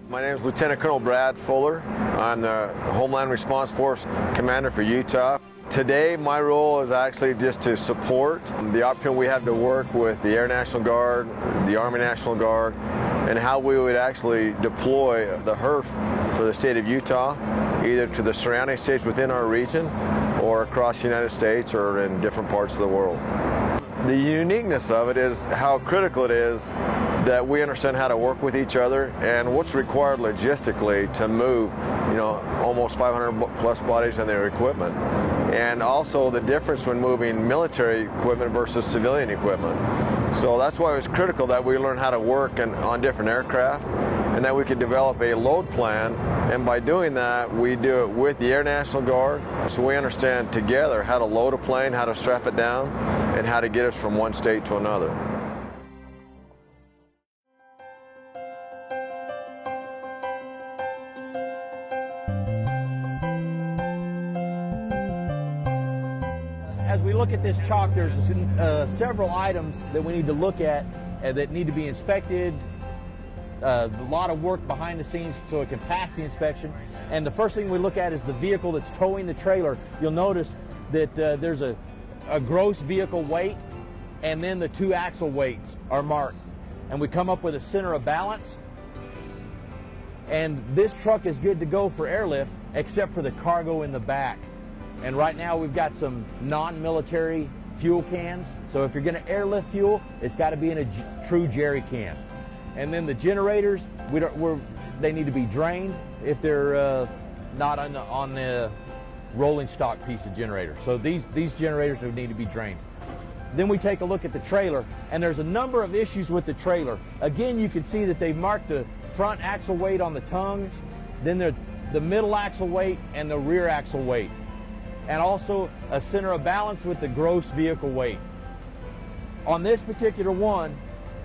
My name is Lieutenant Colonel Brad Fuller. I'm the Homeland Response Force Commander for Utah. Today my role is actually just to support the opportunity we have to work with the Air National Guard, the Army National Guard, and how we would actually deploy the HRF for the state of Utah, either to the surrounding states within our region or across the United States or in different parts of the world. The uniqueness of it is how critical it is that we understand how to work with each other and what's required logistically to move, almost 500 plus bodies and their equipment. And also the difference when moving military equipment versus civilian equipment. So that's why it was critical that we learn how to work on different aircraft and that we could develop a load plan. And by doing that, we do it with the Air National Guard, so we understand together how to load a plane, how to strap it down, and how to get us from one state to another. As we look at this chalk, there's several items that we need to look at that need to be inspected. A lot of work behind the scenes to a capacity inspection. And the first thing we look at is the vehicle that's towing the trailer. You'll notice that there's a gross vehicle weight, and then the two axle weights are marked. And we come up with a center of balance. And this truck is good to go for airlift, except for the cargo in the back. And right now we've got some non-military fuel cans. So if you're going to airlift fuel, it's got to be in a true jerry can. And then the generators, they need to be drained if they're not on the rolling stock piece of generator. So these generators would need to be drained. Then we take a look at the trailer, and there's a number of issues with the trailer. Again, you can see that they've marked the front axle weight on the tongue, then the middle axle weight and the rear axle weight, and also a center of balance with the gross vehicle weight. On this particular one,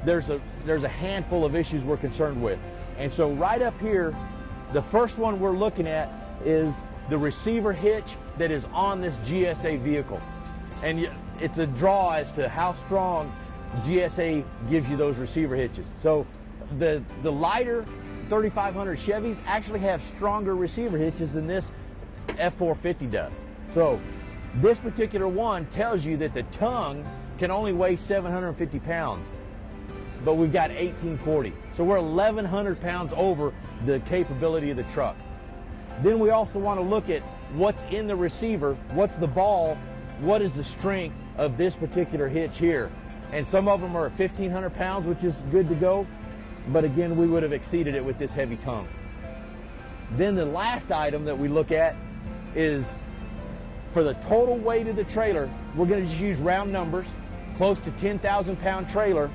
there's a handful of issues we're concerned with. And so right up here, the first one we're looking at is the receiver hitch that is on this GSA vehicle. And it's a draw as to how strong GSA gives you those receiver hitches. So the lighter 3500 Chevys actually have stronger receiver hitches than this F450 does. So this particular one tells you that the tongue can only weigh 750 pounds. But we've got 1840. So we're 1,100 pounds over the capability of the truck. Then we also want to look at what's in the receiver, what's the ball, what is the strength of this particular hitch here. And some of them are 1,500 pounds, which is good to go. But again, we would have exceeded it with this heavy tongue. Then the last item that we look at is for the total weight of the trailer, we're going to just use round numbers, close to 10,000 pound trailer.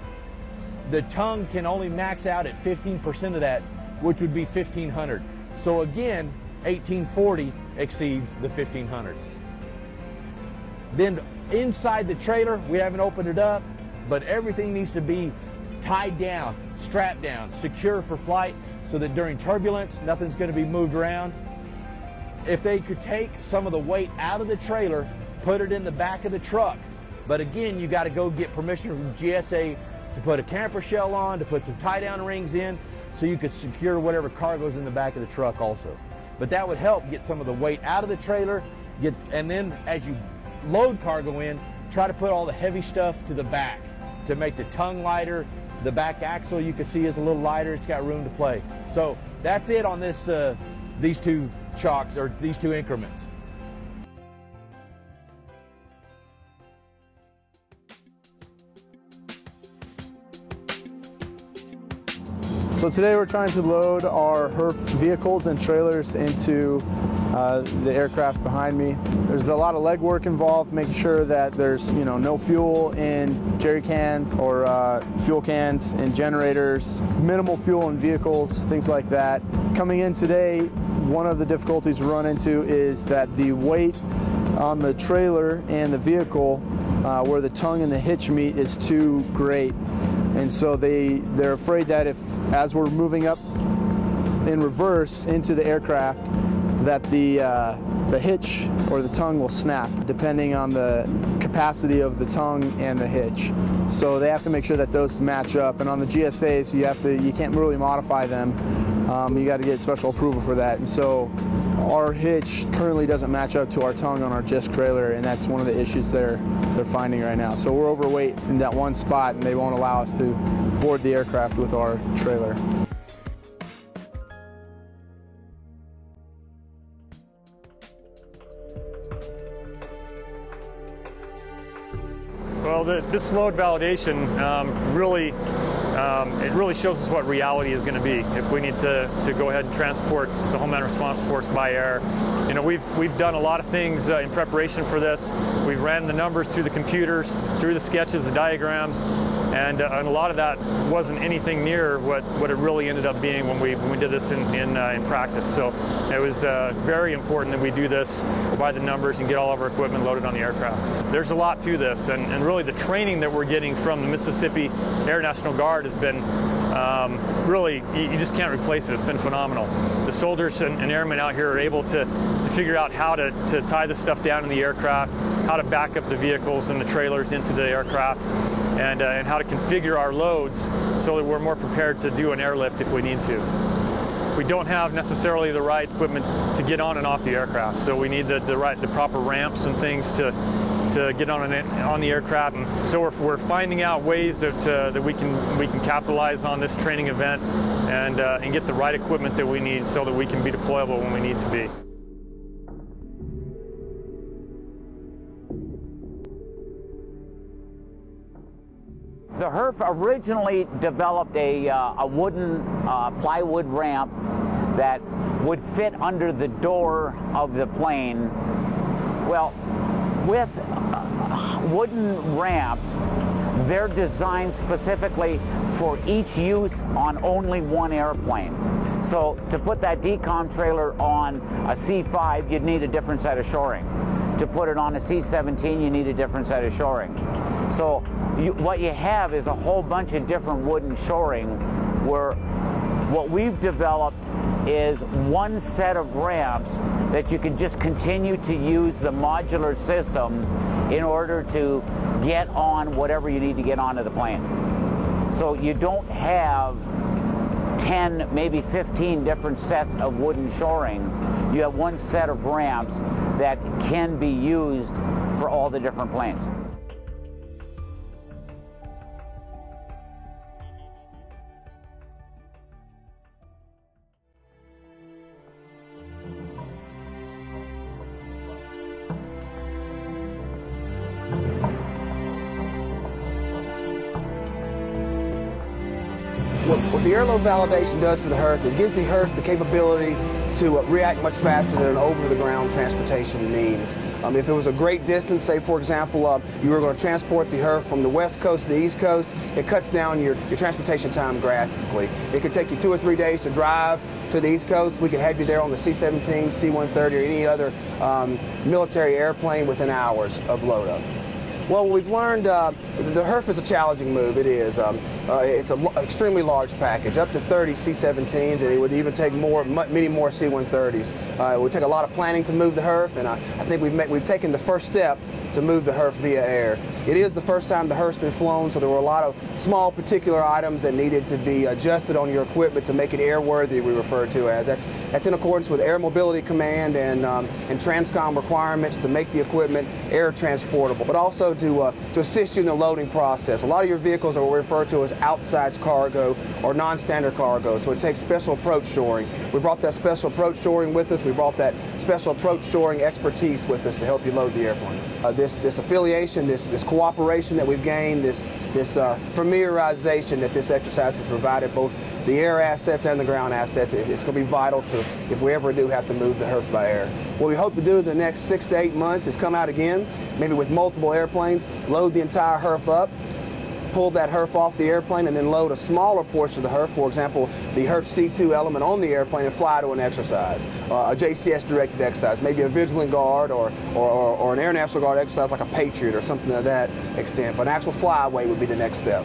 The tongue can only max out at 15% of that, which would be 1,500. So again, 1840 exceeds the 1,500. Then inside the trailer, we haven't opened it up, but everything needs to be tied down, strapped down, secure for flight, so that during turbulence, nothing's going to be moved around. If they could take some of the weight out of the trailer, put it in the back of the truck. But again, you got to go get permission from GSA to put a camper shell on, to put some tie-down rings in, so you could secure whatever cargo's in the back of the truck also. But that would help get some of the weight out of the trailer, and then as you load cargo in, try to put all the heavy stuff to the back to make the tongue lighter The back axle you can see is a little lighter. It's got room to play. So that's it on this these two chocks, or these two increments. So today we're trying to load our HRF vehicles and trailers into the aircraft behind me. There's a lot of legwork involved, making sure that there's no fuel in jerry cans or fuel cans in generators, minimal fuel in vehicles, things like that. Coming in today, one of the difficulties we run into is that the weight on the trailer and the vehicle where the tongue and the hitch meet is too great. And so they're afraid that as we're moving up in reverse into the aircraft, that the hitch or the tongue will snap, depending on the capacity of the tongue and the hitch. So they have to make sure that those match up. And on the GSAs, you can't really modify them. You got to get special approval for that. And so our hitch currently doesn't match up to our tongue on our JISC trailer, and that's one of the issues they're finding right now. So we're overweight in that one spot, and they won't allow us to board the aircraft with our trailer. Well, this load validation it really shows us what reality is going to be if we need to go ahead and transport the Homeland Response Force by air. We've done a lot of things in preparation for this. We've ran the numbers through the computers, through the sketches, the diagrams, and a lot of that wasn't anything near what it really ended up being when we did this in practice. So it was very important that we do this by the numbers and get all of our equipment loaded on the aircraft. There's a lot to this, and really the training that we're getting from the Mississippi Air National Guard has been really, you just can't replace it. It's been phenomenal. The soldiers and airmen out here are able to figure out how to tie this stuff down in the aircraft, how to back up the vehicles and the trailers into the aircraft, and how to configure our loads so that we're more prepared to do an airlift if we need to. We don't have necessarily the right equipment to get on and off the aircraft, so we need the proper ramps and things to get on the aircraft. And so we're finding out ways that we can capitalize on this training event and get the right equipment that we need so that we can be deployable when we need to be. The HRF originally developed a wooden plywood ramp that would fit under the door of the plane. Well, with wooden ramps, they're designed specifically for each use on only one airplane. So to put that decom trailer on a C5, you'd need a different set of shoring. To put it on a C-17, you need a different set of shoring. So what you have is a whole bunch of different wooden shoring, where what we've developed is one set of ramps that you can just continue to use the modular system in order to get on whatever you need to get onto the plane. So you don't have 10, maybe 15 different sets of wooden shoring. You have one set of ramps that can be used for all the different planes. What the airload validation does for the HRF is gives the HRF the capability to react much faster than an over-the-ground transportation means. If it was a great distance, say for example, you were going to transport the HRF from the west coast to the east coast, it cuts down your transportation time drastically. It could take you 2 or 3 days to drive to the east coast. We could have you there on the C-17, C-130, or any other military airplane within hours of load-up. Well, we've learned the HRF is a challenging move. It is. It's an extremely large package, up to 30 C-17s, and it would even take many more C-130s. It would take a lot of planning to move the HRF, and I think we've taken the first step to move the HRF via air. It is the first time the HRF's been flown, so there were a lot of small particular items that needed to be adjusted on your equipment to make it airworthy, we refer to as. That's in accordance with Air Mobility Command and Transcom requirements to make the equipment air transportable, but also to assist you in the loading process. A lot of your vehicles are what we refer to as outsized cargo or non-standard cargo, so it takes special approach shoring. We brought that special approach shoring with us. We brought that special approach shoring expertise with us to help you load the airplane. This affiliation, this cooperation that we've gained, this familiarization that this exercise has provided both the air assets and the ground assets, it's going to be vital to if we ever do have to move the HRF by air. What we hope to do in the next 6 to 8 months is come out again, maybe with multiple airplanes, load the entire HRF up, pull that HRF off the airplane, and then load a smaller portion of the HRF, for example, the HRF C2 element on the airplane, and fly to an exercise, a JCS directed exercise, maybe a Vigilant Guard or an Air National Guard exercise like a Patriot or something of that extent. But an actual flyaway would be the next step.